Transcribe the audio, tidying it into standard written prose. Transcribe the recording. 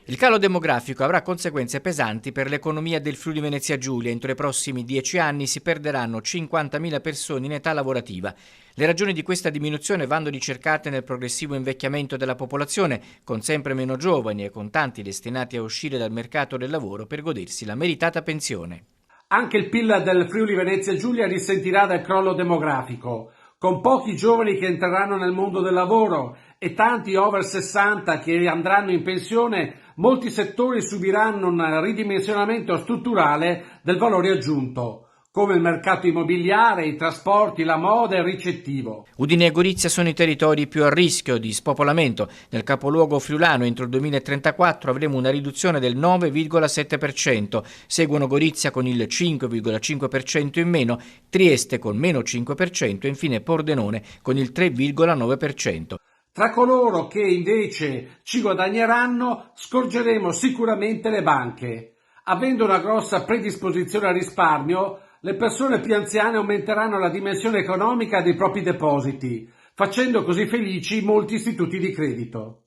Il calo demografico avrà conseguenze pesanti per l'economia del Friuli Venezia Giulia. Entro i prossimi 10 anni si perderanno 50.000 persone in età lavorativa. Le ragioni di questa diminuzione vanno ricercate nel progressivo invecchiamento della popolazione, con sempre meno giovani e con tanti destinati a uscire dal mercato del lavoro per godersi la meritata pensione. Anche il PIL del Friuli Venezia Giulia risentirà del crollo demografico, con pochi giovani che entreranno nel mondo del lavoro e tanti over 60 che andranno in pensione. Molti settori subiranno un ridimensionamento strutturale del valore aggiunto, come il mercato immobiliare, i trasporti, la moda e il ricettivo. Udine e Gorizia sono i territori più a rischio di spopolamento. Nel capoluogo friulano entro il 2034 avremo una riduzione del 9,7%. Seguono Gorizia con il 5,5% in meno, Trieste con meno 5% e infine Pordenone con il 3,9%. Tra coloro che invece ci guadagneranno scorgeremo sicuramente le banche. Avendo una grossa predisposizione al risparmio, le persone più anziane aumenteranno la dimensione economica dei propri depositi, facendo così felici molti istituti di credito.